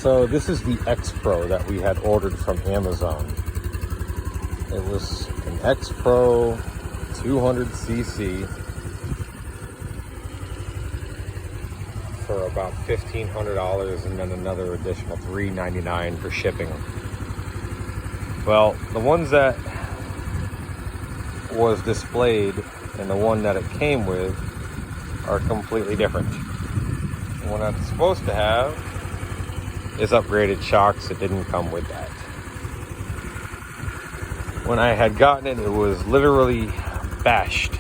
So this is the X Pro that we had ordered from Amazon. It was an X Pro 200cc for about $1,500, and then another additional $399 for shipping. Well, the ones that was displayed and the one that it came with are completely different. The one that's supposed to have is upgraded shocks. It didn't come with that. When I had gotten it, it was literally bashed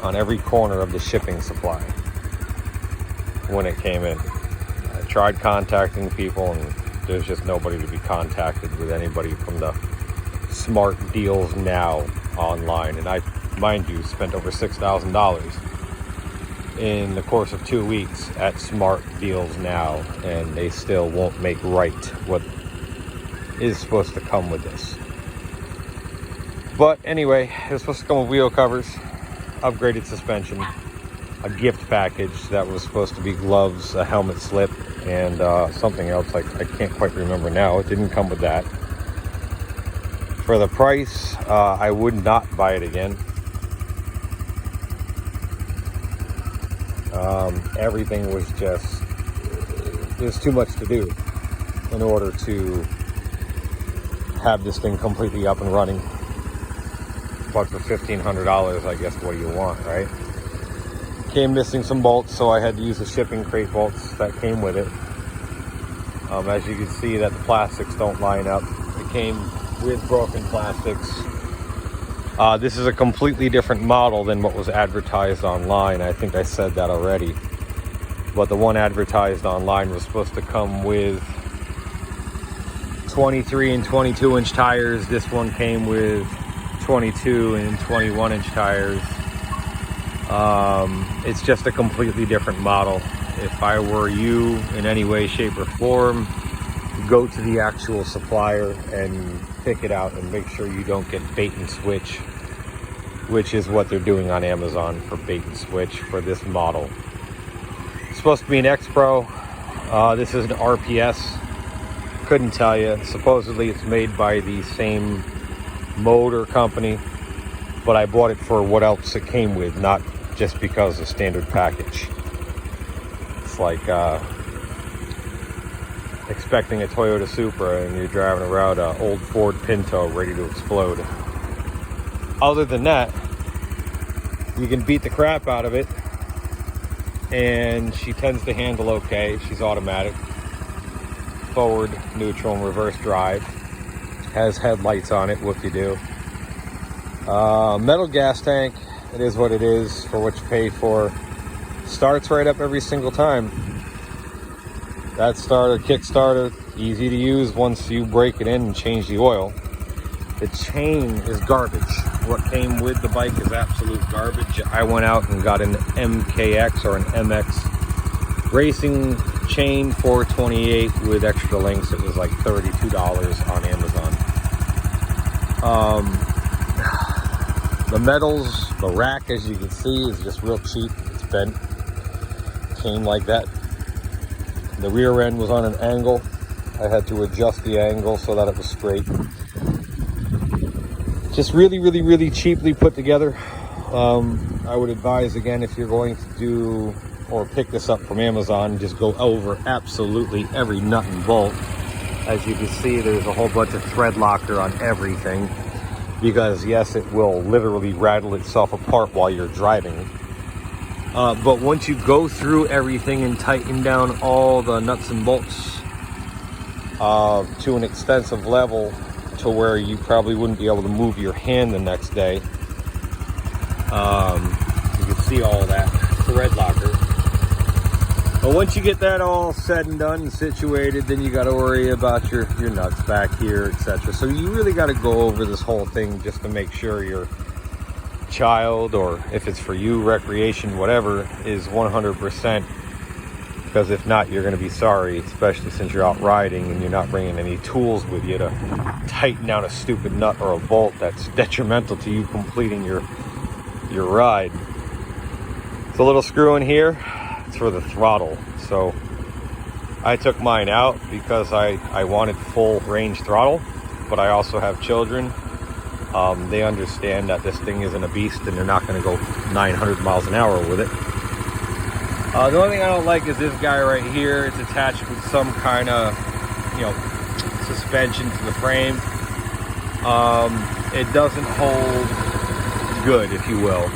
on every corner of the shipping supply when it came in. I tried contacting people, and there's just nobody to be contacted with anybody from the Smart Deals Now online. And I, mind you, spent over $6,000 in the course of 2 weeks at Smart Deals Now, and they still won't make right what is supposed to come with this. But anyway, it was supposed to come with wheel covers, upgraded suspension, a gift package that was supposed to be gloves, a helmet slip, and something else I can't quite remember now. It didn't come with that. For the price, I would not buy it again. Everything was just, there's too much to do in order to have this thing completely up and running. But for $1,500, I guess, what do you want, right? Came missing some bolts, so I had to use the shipping crate bolts that came with it. As you can see, that the plastics don't line up. It came with broken plastics. This is a completely different model than what was advertised online. I think I said that already. But the one advertised online was supposed to come with 23 and 22 inch tires. This one came with 22 and 21 inch tires. It's just a completely different model. If I were you, in any way, shape, or form, go to the actual supplier and pick it out and make sure you don't get bait and switch, which is what they're doing on Amazon for bait and switch for this model. It's supposed to be an X Pro. This is an RPS. Couldn't tell you. Supposedly it's made by the same motor company, but I bought it for what else it came with, not just because of standard package. It's like expecting a Toyota Supra and you're driving around an old Ford Pinto ready to explode. Other than that, you can beat the crap out of it, and she tends to handle okay. She's automatic, forward, neutral, and reverse drive. Has headlights on it, whoop-de-doo. Metal gas tank, it is what it is for what you pay for. Starts right up every single time. That starter, kickstarter, easy to use once you break it in and change the oil. The chain is garbage. What came with the bike is absolute garbage. I went out and got an MKX or an MX racing chain 428 with extra links. It was like $32 on Amazon. The metals, the rack, as you can see, is just real cheap. It's bent. Came like that. The rear end was on an angle. I had to adjust the angle so that it was straight. Just really, really, really cheaply put together. I would advise, again, if you're going to do or pick this up from Amazon, just go over absolutely every nut and bolt. As you can see, there's a whole bunch of thread locker on everything, because yes, it will literally rattle itself apart while you're driving. But once you go through everything and tighten down all the nuts and bolts to an extensive level to where you probably wouldn't be able to move your hand the next day, you can see all of that thread locker. But once you get that all said and done and situated, then you got to worry about your nuts back here, etc. So you really got to go over this whole thing just to make sure your child, or if it's for you, recreation, whatever, is 100%. Because if not, you're going to be sorry, especially since you're out riding and you're not bringing any tools with you to tighten down a stupid nut or a bolt that's detrimental to you completing your ride. It's a little screw in here. It's for the throttle. So I took mine out because I wanted full range throttle, but I also have children. They understand that this thing isn't a beast and they're not going to go 900 miles an hour with it. The only thing I don't like is this guy right here. It's attached with some kind of, suspension to the frame. It doesn't hold good, if you will.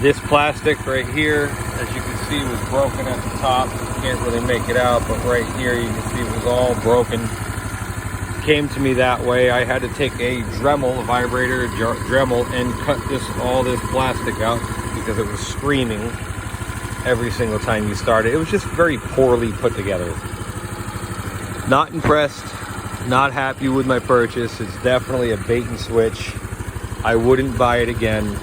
This plastic right here, as you can see, was broken at the top. Can't really make it out, but right here you can see it was all broken. Came to me that way. I had to take a Dremel, a vibrator Dremel, and cut all this plastic out because it was screaming every single time you started. It was just very poorly put together. Not impressed, not happy with my purchase. It's definitely a bait and switch. I wouldn't buy it again.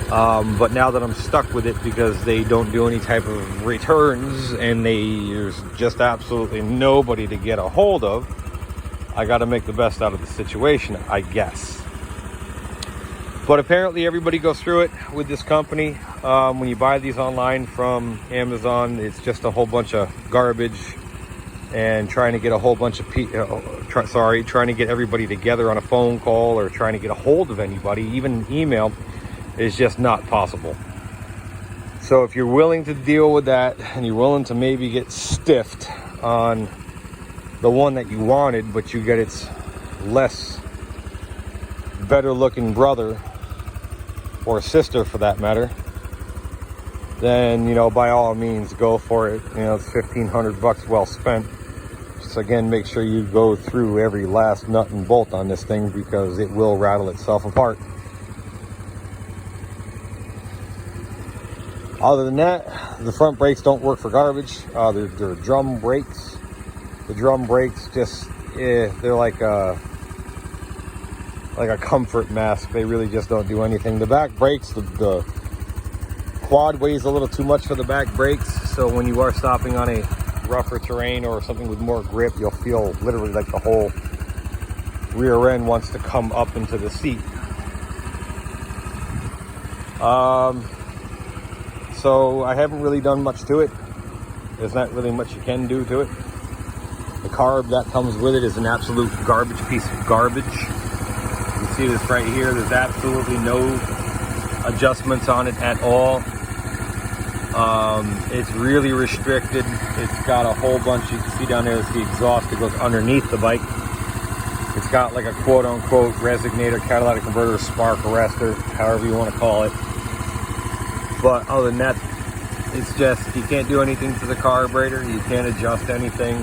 But now that I'm stuck with it because they don't do any type of returns and there's just absolutely nobody to get a hold of, I got to make the best out of the situation, I guess. But apparently everybody goes through it with this company. When you buy these online from Amazon, it's just a whole bunch of garbage and trying to get a whole bunch of trying to get everybody together on a phone call or trying to get a hold of anybody, even email, is just not possible. So if you're willing to deal with that and you're willing to maybe get stiffed on the one that you wanted, but you get its better looking brother or sister for that matter, then by all means go for it. It's $1,500 well spent. Just again, make sure you go through every last nut and bolt on this thing because it will rattle itself apart. Other than that, the front brakes don't work for garbage. They're drum brakes. The drum brakes they're like a comfort mask. They really just don't do anything. The back brakes, the quad weighs a little too much for the back brakes, so when you are stopping on a rougher terrain or something with more grip, you'll feel literally like the whole rear end wants to come up into the seat. So I haven't really done much to it. There's not really much you can do to it. The carb that comes with it is an absolute garbage piece of garbage. You see this right here. There's absolutely no adjustments on it at all. It's really restricted. It's got a whole bunch. You can see down there, it's the exhaust that goes underneath the bike. It's got like a quote-unquote resonator, catalytic converter, spark arrestor, however you want to call it. But other than that, it's just, you can't do anything to the carburetor. You can't adjust anything.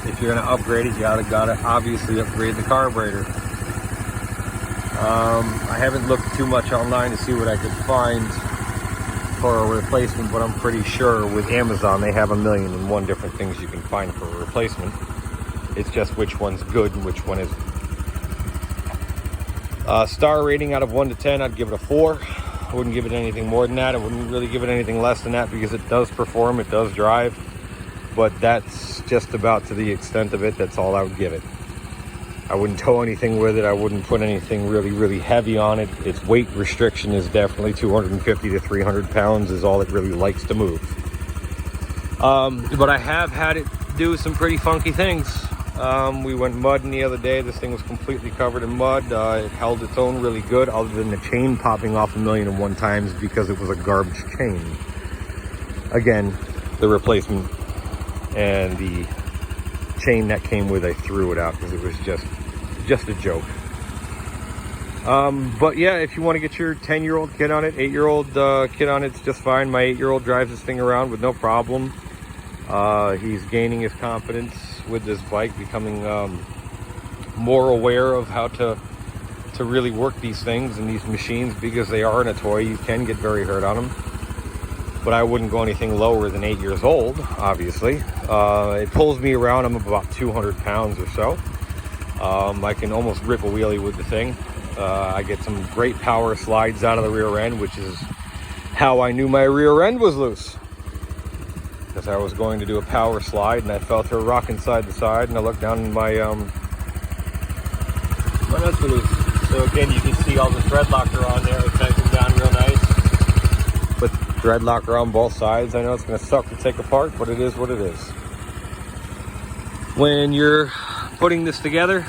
If you're going to upgrade it, you gotta obviously upgrade the carburetor. I haven't looked too much online to see what I could find for a replacement, but I'm pretty sure with Amazon they have 1,000,001 different things you can find for a replacement. It's just which one's good and which one isn't. Star rating out of 1 to 10, I'd give it a 4. I wouldn't give it anything more than that. I wouldn't really give it anything less than that because it does perform, it does drive, but that's just about to the extent of it. That's all I would give it. I wouldn't tow anything with it. I wouldn't put anything really, really heavy on it. Its weight restriction is definitely 250 to 300 pounds is all it really likes to move. But I have had it do some pretty funky things. We went mudding the other day. This thing was completely covered in mud. It held its own really good, other than the chain popping off 1,000,001 times because it was a garbage chain. Again, the replacement and the chain that came with, I threw it out because it was just a joke. But yeah, if you want to get your 10-year-old kid on it, 8-year-old kid on it, it's just fine. My 8-year-old drives this thing around with no problem. He's gaining his confidence with this bike, becoming more aware of how to really work these things and these machines, because they are in a toy. You can get very hurt on them, but I wouldn't go anything lower than 8 years old, obviously. It pulls me around. I'm about 200 pounds or so. I can almost rip a wheelie with the thing. I get some great power slides out of the rear end, which is how I knew my rear end was loose. Because I was going to do a power slide and I felt her rocking side to side, and I looked down and my nuts were loose. So again, you can see all the thread locker on there. It tightens down real nice. But thread locker on both sides. I know it's going to suck to take apart, but it is what it is. When you're putting this together,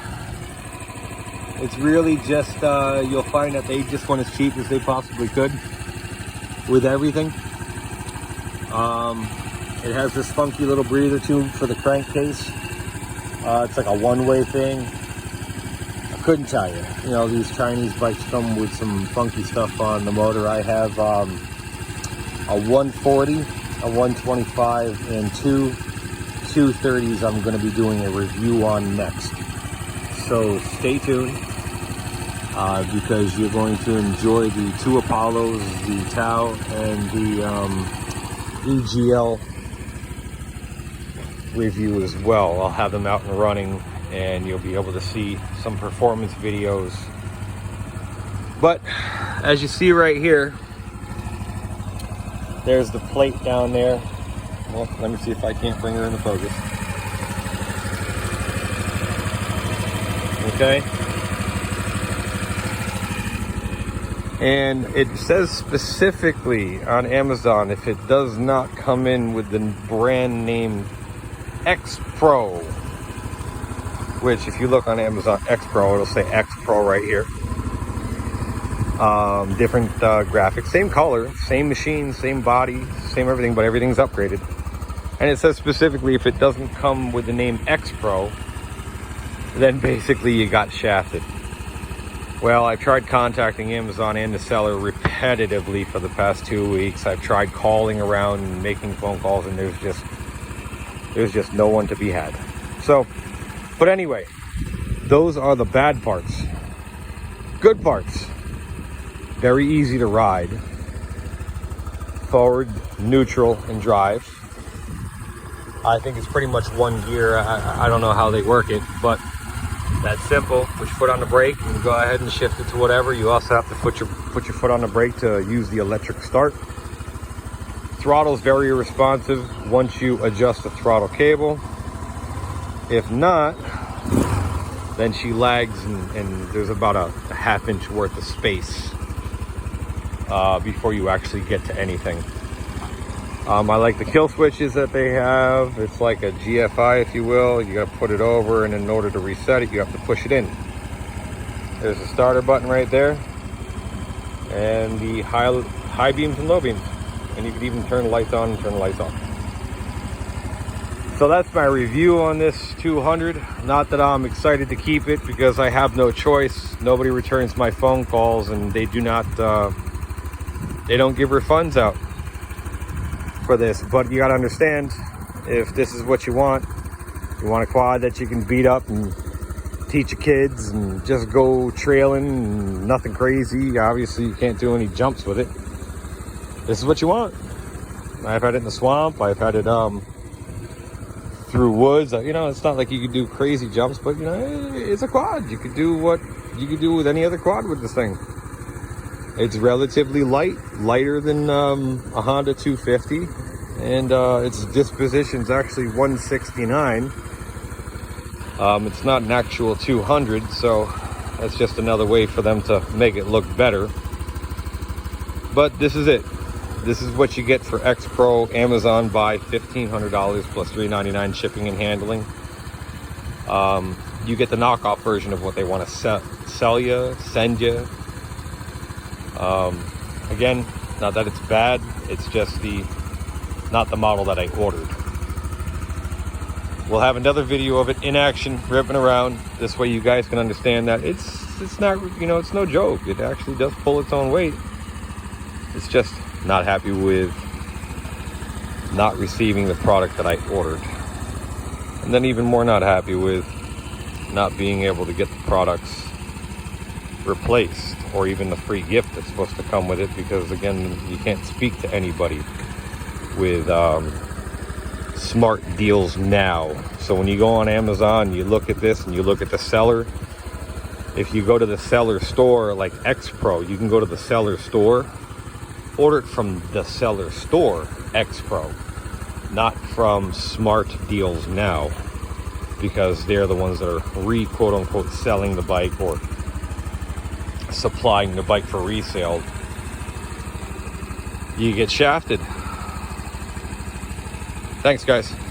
it's really just, you'll find that they just went as cheap as they possibly could with everything. It has this funky little breather tube for the crankcase. It's like a one-way thing. I couldn't tell you. You know, these Chinese bikes come with some funky stuff on the motor. I have a 140, a 125, and two 230s I'm going to be doing a review on next. So stay tuned, because you're going to enjoy the two Apollos, the Tau, and the EGL review as well. I'll have them out and running, and you'll be able to see some performance videos. But as you see right here, there's the plate down there. Well, let me see if I can't bring her into focus. Okay. And it says specifically on Amazon, if it does not come in with the brand name X Pro, which if you look on Amazon X Pro, it'll say X Pro right here. Different graphics, same color, same machine, same body, same everything, but everything's upgraded. And it says specifically if it doesn't come with the name X Pro, then basically you got shafted. Well, I've tried contacting Amazon and the seller repetitively for the past 2 weeks. I've tried calling around and making phone calls, and there's just no one to be had. So, but anyway, those are the bad parts. Good parts: very easy to ride, forward, neutral, and drive. I think it's pretty much one gear. I don't know how they work it, but that's simple. Put your foot on the brake and go ahead and shift it to whatever. You also have to put your foot on the brake to use the electric start. Throttle is very responsive once you adjust the throttle cable. If not, then she lags, and there's about a half-inch worth of space before you actually get to anything. I like the kill switches that they have. It's like a GFI, if you will. You got to put it over, and in order to reset it, you have to push it in. There's a starter button right there, and the high beams and low beams. And you can even turn the lights on and turn the lights off. So that's my review on this 200. Not that I'm excited to keep it, because I have no choice. Nobody returns my phone calls, and they do not, they don't give refunds out for this. But you got to understand, if this is what you want a quad that you can beat up and teach your kids and just go trailing and nothing crazy. Obviously you can't do any jumps with it. This is what you want. I've had it in the swamp. I've had it through woods. You know, it's not like you could do crazy jumps, but you know, it's a quad. You could do what you could do with any other quad with this thing. It's relatively light, lighter than a Honda 250, and its disposition's actually 169. It's not an actual 200, so that's just another way for them to make it look better. But this is it. This is what you get for X Pro. Amazon buy $1,500 plus $399 shipping and handling. You get the knockoff version of what they want to sell you, send you. Again, not that it's bad, it's just not the model that I ordered. We'll have another video of it in action, ripping around. This way you guys can understand that it's not, you know, it's no joke. It actually does pull its own weight. It's just not happy with not receiving the product that I ordered. And then even more not happy with not being able to get the products replaced, or even the free gift that's supposed to come with it, because again, you can't speak to anybody with smart deals now. So when you go on Amazon, you look at this and you look at the seller. If you go to the seller store, like X Pro, you can go to the seller store, order it from the seller store, X Pro, not from Smart Deals Now, because they're the ones that are quote unquote selling the bike or supplying the bike for resale. you get shafted. Thanks, guys.